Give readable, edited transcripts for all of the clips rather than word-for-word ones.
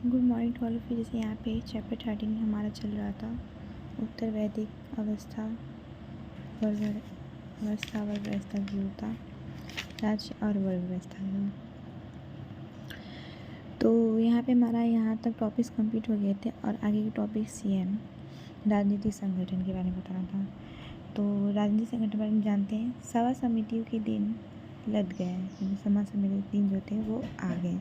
Good morning to all of you. जैसे यहाँ पे चैप्टर 13 हमारा चल रहा था, उत्तर वैदिक अवस्था वर्ग व्यवस्था की होता, राज्य और वर्ग व्यवस्था की। तो यहाँ पे हमारा यहाँ तक टॉपिक्स कंप्लीट हो गए थे और आगे के टॉपिक सीएम राजनीतिक संगठन के बारे में बताना था। तो राजनीतिक संगठन के बारे में जानते हैं, सभा समितियों के दिन लद गए, सभा समिति के दिन जो थे वो आ गए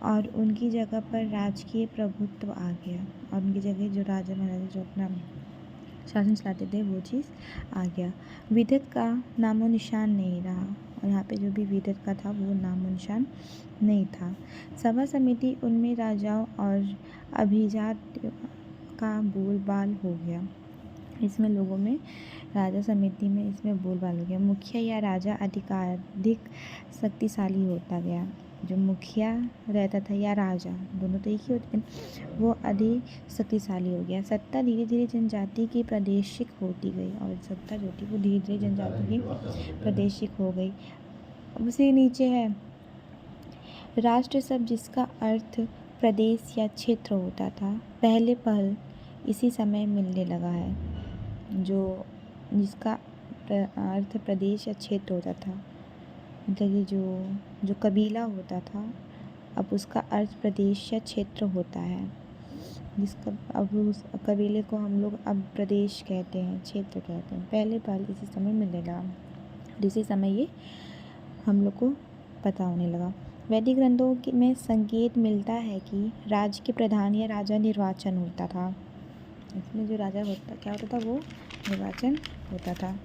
और उनकी जगह पर राजकीय प्रभुत्व आ गया और उनकी जगह जो राजा महाराजा जो अपना शासन चलाते थे वो चीज़ आ गया। विधत का नामो निशान नहीं रहा और यहाँ पे जो भी विधत का था वो नामो निशान नहीं था। सभा समिति उनमें राजाओं और अभिजात का बोलबाल हो गया। इसमें लोगों में राजा समिति में इसमें बोलबाल हो गया। मुखिया या राजा अधिक शक्तिशाली होता गया। जो मुखिया रहता था या राजा, दोनों तो एक ही होते थे, वो अधिक शक्तिशाली हो गया। सत्ता धीरे धीरे जनजाति की प्रादेशिक होती गई और सत्ता जो थी वो धीरे धीरे जनजाति की प्रादेशिक हो गई। अब उसी नीचे है राष्ट्र शब्द जिसका अर्थ प्रदेश या क्षेत्र होता था, पहले पहल इसी समय मिलने लगा है। जो जिसका अर्थ प्रदेश या क्षेत्र होता था, मतलब कि जो कबीला होता था, अब उसका अर्थ प्रदेश या क्षेत्र होता है। जिसका अब उस कबीले को हम लोग अब प्रदेश कहते हैं, क्षेत्र कहते हैं। पहले पहल इसी समय मिलने लगा, इसी समय ये हम लोग को पता होने लगा। वैदिक ग्रंथों में संकेत मिलता है कि राज्य के प्रधान या राजा निर्वाचन होता था। इसमें जो राजा होता क्या होता था, वो निर्वाचन होता था।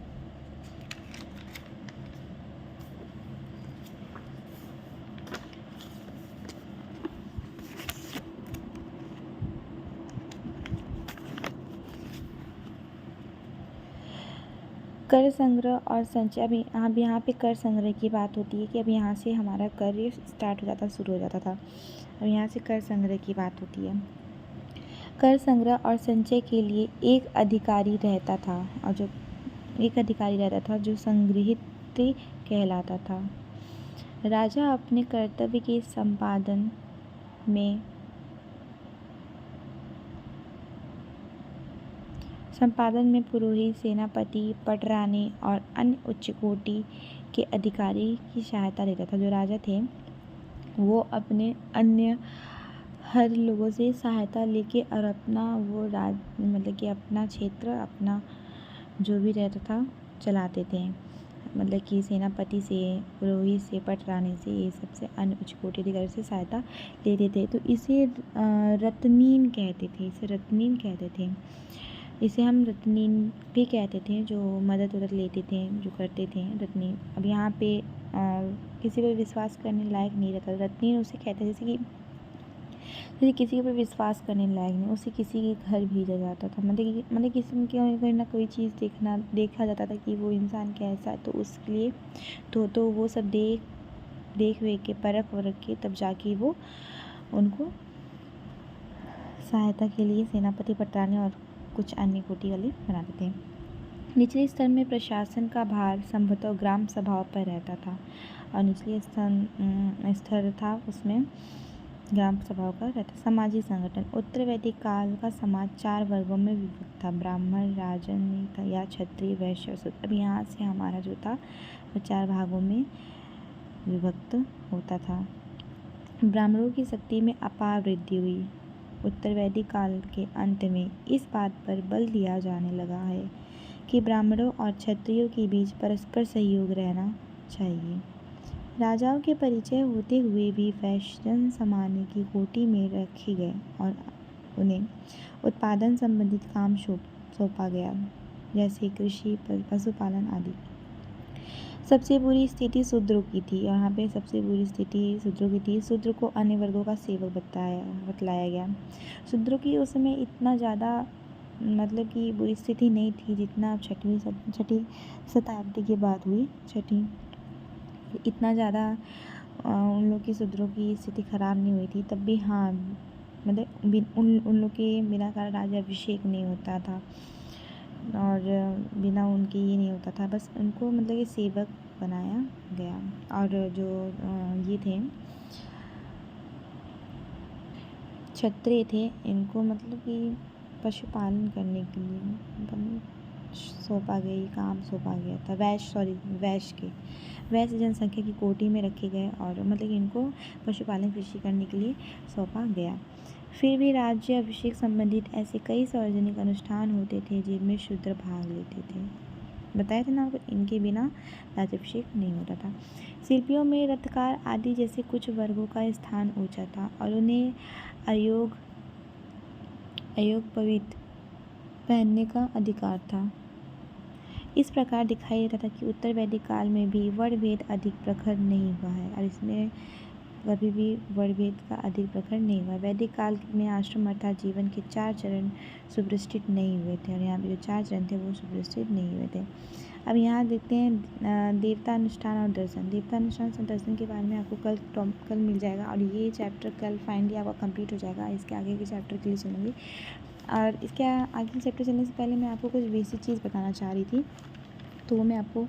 कर संग्रह और संचय। अब यहाँ पे कर संग्रह की बात होती है कि अब यहाँ से हमारा कर स्टार्ट हो जाता, शुरू हो जाता था। अब यहाँ से कर संग्रह की बात होती है। कर संग्रह और संचय के लिए एक अधिकारी रहता था और जो एक अधिकारी रहता था जो संग्रहित कहलाता था। राजा अपने कर्तव्य के संपादन में पुरोहित, सेनापति, पटरानी और अन्य उच्च कोटि के अधिकारी की सहायता लेता था। जो राजा थे वो अपने अन्य हर लोगों से सहायता लेके और अपना वो मतलब कि अपना क्षेत्र, अपना जो भी रहता था चलाते थे। मतलब कि सेनापति से, पुरोहित से, पटरानी से, ये सबसे अन्य उच्च कोटि अधिकारी से सहायता लेते थे। तो इसे रत्नीन कहते थे, इसे हम रत्नीन भी कहते थे, जो मदद लेते थे, जो करते थे, रत्नीन। अब यहाँ पे किसी पर विश्वास करने लायक नहीं रहता। रत्नीन उसे कहते हैं जैसे किसी पर विश्वास करने लायक नहीं, उसे किसी के घर भेजा जाता था। मतलब किसी में कोई ना कोई चीज़ देखा जाता था कि वो इंसान कैसा है, तो उसके लिए तो वो सब देख के परख के तब जाके वो उनको सहायता के लिए सेनापति, पटरानी और कुछ अन्य कोटि वाले बनाते थे। निचले स्तर में प्रशासन का भार संभवतः ग्राम सभाओं पर रहता था और निचले स्तर था उसमें ग्राम सभाओं का रहता। सामाजिक संगठन। उत्तर वैदिक काल का समाज 4 वर्गों में विभक्त था, ब्राह्मण, राजन या क्षत्रिय, वैश्य और शूद्र। अब यहाँ से हमारा जो था वो 4 भागों में विभक्त होता था। ब्राह्मणों की शक्ति में अपार वृद्धि हुई। उत्तर वैदिक काल के अंत में इस बात पर बल दिया जाने लगा है कि ब्राह्मणों और क्षत्रियों के बीच परस्पर सहयोग रहना चाहिए। राजाओं के परिचय होते हुए भी वैश्य सामान्य की कोटि में रखे गए और उन्हें उत्पादन संबंधित काम सौंपा गया, जैसे कृषि, पशुपालन आदि। सबसे बुरी स्थिति शूद्रों की थी। यहाँ पे सबसे बुरी स्थिति शूद्रों की थी। शूद्र को अन्य वर्गों का सेवक बतलाया गया। शूद्रों की उस समय इतना ज़्यादा मतलब कि बुरी स्थिति नहीं थी जितना छठी शताब्दी के बाद हुई। इतना ज़्यादा उन लोग की शूद्रों की स्थिति खराब नहीं हुई थी तब भी। हाँ, मतलब उन लोग के बिना कारण राज्याभिषेक नहीं होता था और बिना उनके ये नहीं होता था, बस उनको मतलब कि सेवक बनाया गया। और जो ये थे क्षत्रिय थे, इनको मतलब कि पशुपालन करने के लिए काम सौंपा गया था। वैश्य जनसंख्या की कोटि में रखे गए और मतलब कि इनको पशुपालन कृषि करने के लिए सौंपा गया। फिर भी राज्य अभिषेक संबंधित ऐसे कई सार्वजनिक अनुष्ठान होते थे जिनमें शूद्र भाग लेते थे। बताया था ना आपको, इनके बिना राज्याभिषेक नहीं होता था। शिल्पियों में रत्नकार आदि जैसे कुछ वर्गों का स्थान ऊंचा था और उन्हें अयोगपवित्र पहनने का अधिकार था। इस प्रकार दिखाई देता था कि उत्तर वैदिक काल में भी वर्णभेद अधिक प्रखर नहीं हुआ है और इसमें कभी भी वर्णभेद का अधिक प्रखर नहीं हुआ। वैदिक काल में आश्रम अर्थात जीवन के 4 चरण सुप्रतिष्ठित नहीं हुए थे और यहाँ पे जो 4 चरण थे वो सुप्रतिष्ठित नहीं हुए थे। अब यहाँ देखते हैं देवता अनुष्ठान और दर्शन। देवता अनुष्ठान और दर्शन के बारे में आपको कल मिल जाएगा और ये चैप्टर कल फाइनली आपका कंप्लीट हो जाएगा। इसके आगे के चैप्टर के लिए चलूँगी और इसके आगे के चैप्टर चलने से पहले मैं आपको कुछ बेसिक चीज़ बताना चाह रही थी, तो वो मैं आपको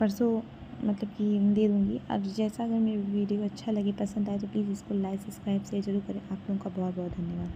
परसों मतलब कि दे दूँगी। और जैसा अगर मेरी वीडियो अच्छा लगे, पसंद आए तो प्लीज़ इसको लाइक, सब्सक्राइब, शेयर ज़रूर करें। आप लोगों का बहुत बहुत धन्यवाद।